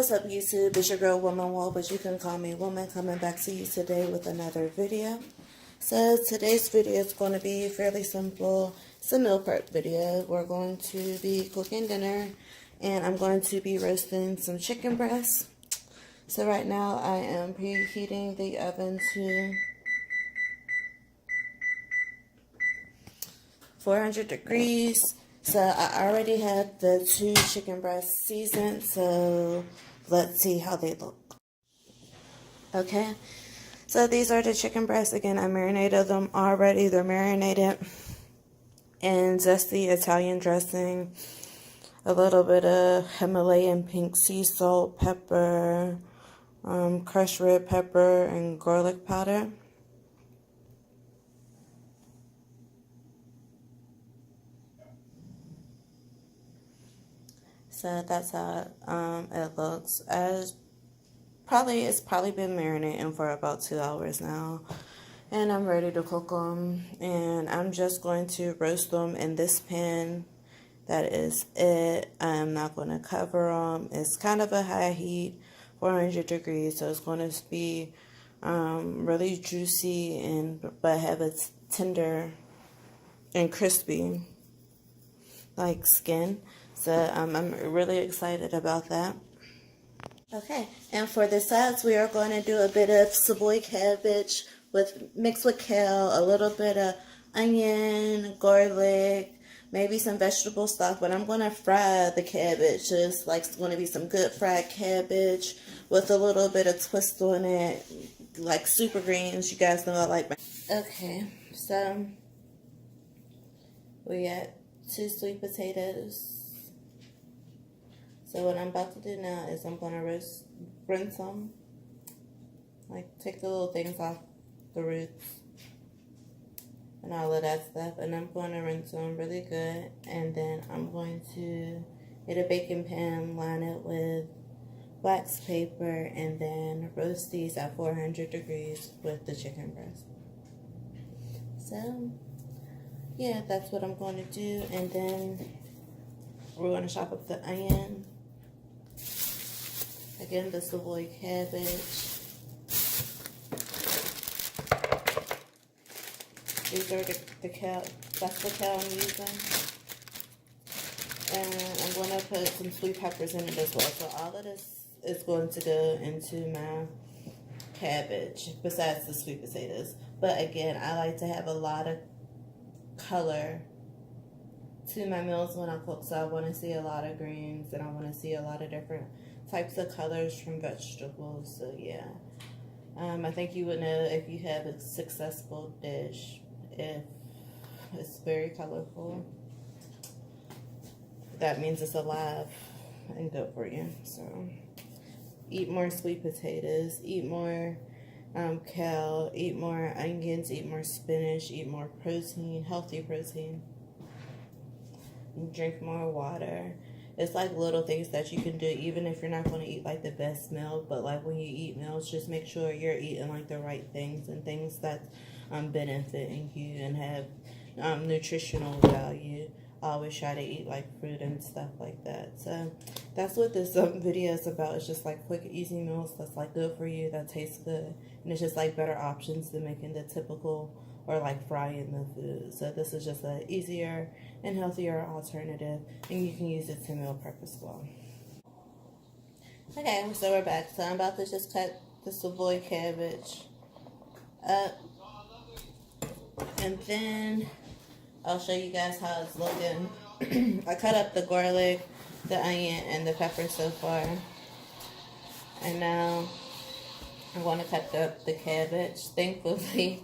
What's up, YouTube? It's your girl, woman.wol, but you can call me woman, coming back to you today with another video. So today's video is going to be fairly simple. It's a meal prep video. We're going to be cooking dinner, and I'm going to be roasting some chicken breasts. So right now I am preheating the oven to 400 degrees. So I already had the 2 chicken breasts seasoned, so let's see how they look. Okay, so these are the chicken breasts. Again, I marinated them already. They're marinated in zesty Italian dressing, a little bit of Himalayan pink sea salt, pepper, crushed red pepper, and garlic powder. So that's how it looks. It's probably been marinating for about 2 hours now, and I'm ready to cook them. And I'm just going to roast them in this pan. That is it. I'm not going to cover them. It's kind of a high heat, 400 degrees, so it's going to be really juicy but have a tender and crispy like skin. So I'm really excited about that. Okay, and for the sides, we are going to do a bit of Savoy cabbage mixed with kale, a little bit of onion, garlic, maybe some vegetable stock. But I'm going to fry the cabbage. Just like it's going to be some good fried cabbage with a little bit of twist on it, like super greens. You guys know I like my. Okay, so we got 2 sweet potatoes. So what I'm about to do now is I'm going to rinse them, like take the little things off the roots and all of that stuff, and I'm going to rinse them really good, and then I'm going to get a baking pan, line it with wax paper, and then roast these at 400 degrees with the chicken breast. So yeah, that's what I'm going to do, and then we're going to chop up the onion. Again, the Savoy cabbage. These are the kale. That's the kale I'm using. And I'm going to put some sweet peppers in it as well. So all of this is going to go into my cabbage, besides the sweet potatoes. But again, I like to have a lot of color to my meals when I cook. So I want to see a lot of greens, and I want to see a lot of different types of colors from vegetables. So yeah, I think you would know if you have a successful dish if it's very colorful. That means it's alive and good for you. So eat more sweet potatoes, eat more kale, eat more onions, eat more spinach, eat more protein, healthy protein, drink more water. It's like little things that you can do, even if you're not going to eat like the best meal. But like when you eat meals, just make sure you're eating like the right things and things that benefiting you and have nutritional value. I always try to eat like fruit and stuff like that. So that's what this video is about. It's just like quick, easy meals that's like good for you, that tastes good, and it's just like better options than making the typical or like frying the food. So this is just an easier and healthier alternative, and you can use it to meal prep as well. Okay, so we're back. So I'm about to just cut the Savoy cabbage up, and then I'll show you guys how it's looking. I cut up the garlic, the onion, and the pepper so far, and now I'm going to cut up the cabbage. Thankfully,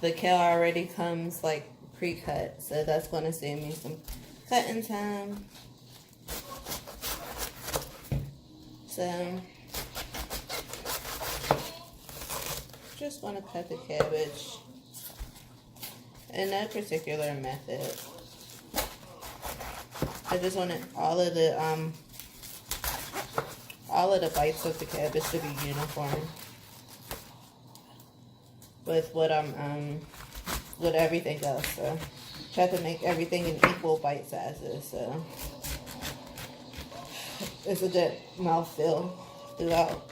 the kale already comes like pre-cut, so that's going to save me some cutting time. So just want to cut the cabbage in no particular method. I just wanted all of the bites of the cabbage to be uniform with what with everything else. So try to make everything in equal bite sizes. So it's a good mouthfeel throughout.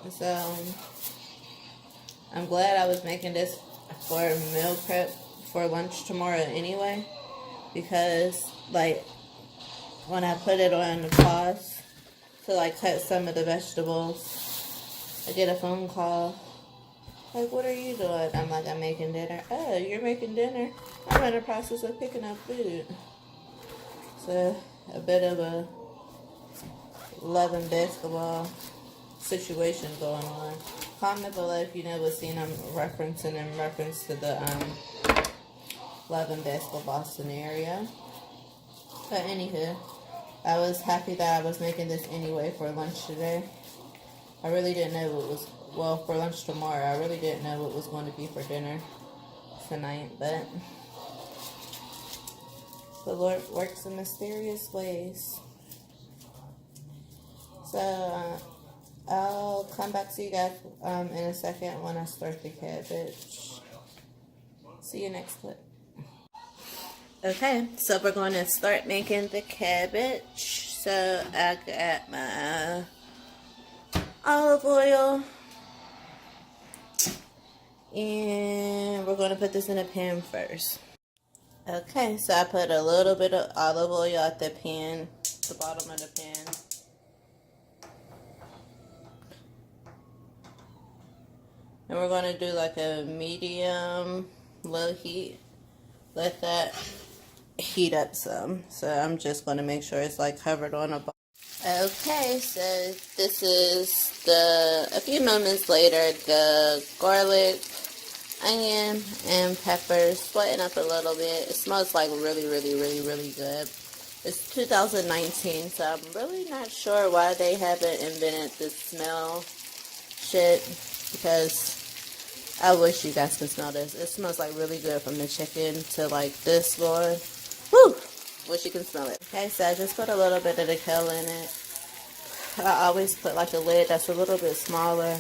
So I'm glad I was making this for meal prep for lunch tomorrow anyway, because like when I put it on the pause to like cut some of the vegetables, I get a phone call like, what are you doing? I'm like, I'm making dinner. Oh, you're making dinner? I'm in the process of picking up food. So a bit of a love and basketball situation going on. Comment below if you know what scene I'm referencing in reference to the love and basketball scenario. But anywho, I was happy that I was making this anyway for lunch today. I really didn't know what was, well, for lunch tomorrow, I really didn't know what was going to be for dinner tonight, but the Lord works in mysterious ways. So, I'll come back to you guys in a second when I start the cabbage. See you next clip. Okay, so we're going to start making the cabbage. So I got my olive oil. And we're going to put this in a pan first. Okay, so I put a little bit of olive oil at the pan, the bottom of the pan. And we're going to do like a medium low heat. Let that heat up some. So I'm just going to make sure it's like covered on a bottom. Okay, so this is a few moments later, the garlic, onion, and peppers sweating up a little bit. It smells like really, really, really, really good. It's 2019, so I'm really not sure why they haven't invented the smell shit, because I wish you guys could smell this. It smells like really good from the chicken to like this, Lord. Woo! Wish you can smell it. Okay, so I just put a little bit of the kale in it. I always put like a lid that's a little bit smaller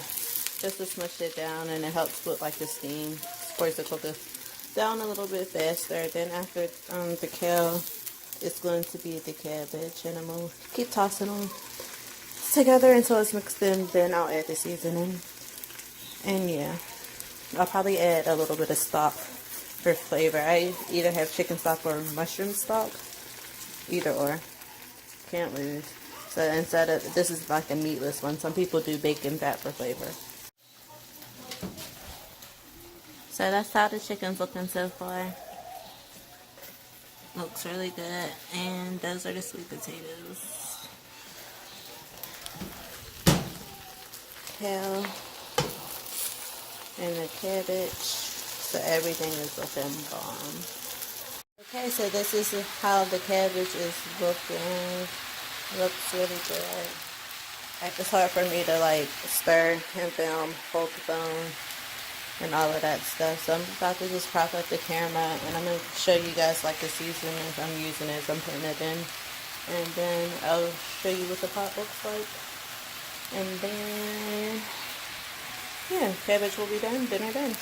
just to smush it down, and it helps with like the steam. Of course, it cooks down a little bit faster. Then after the kale, it's going to be the cabbage, and I'm going to keep tossing them together until it's mixed in. Then I'll add the seasoning. And yeah, I'll probably add a little bit of stock for flavor. I either have chicken stock or mushroom stock. Either or. Can't lose. So instead of, this is like a meatless one. Some people do bacon fat for flavor. So that's how the chicken's looking so far. Looks really good. And those are the sweet potatoes. Kale. And the cabbage. So everything is looking bomb. Okay, so this is how the cabbage is looking. Looks really good. It's hard for me to like stir and film, hold the phone, and all of that stuff. So I'm about to just prop up the camera, and I'm going to show you guys like the seasoning I'm using as I'm putting it in. And then I'll show you what the pot looks like. And then, yeah, cabbage will be done, dinner done.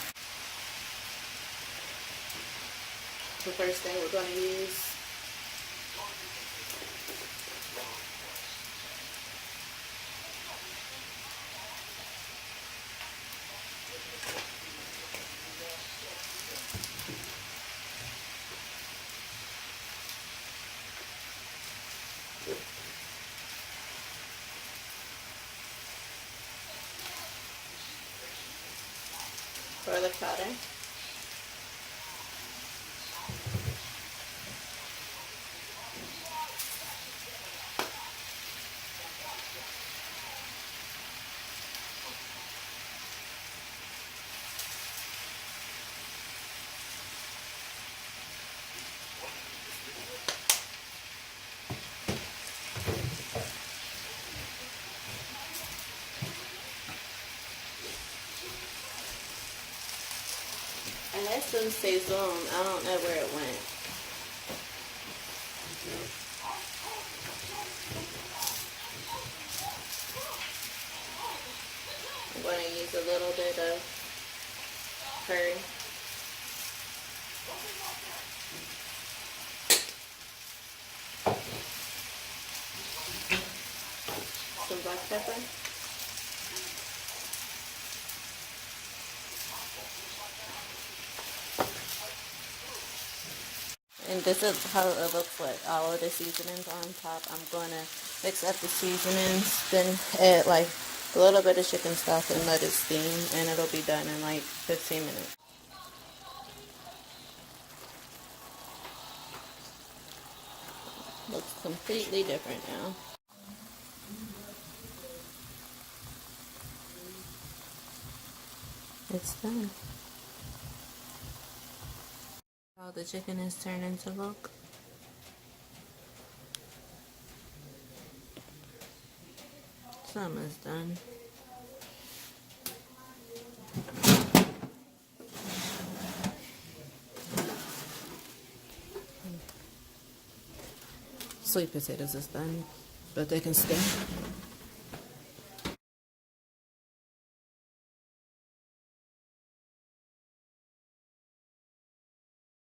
The first thing we're going to use garlic powder. I had some Saison. I don't know where it went. I'm going to use a little bit of curry. black pepper. And this is how it looks like all of the seasonings on top. I'm going to mix up the seasonings, then add like a little bit of chicken stock and let it steam, and it'll be done in like 15 minutes. Looks completely different now. It's done. How the chicken is turning to look. Some is done. Sweet potatoes is done, but they can stay.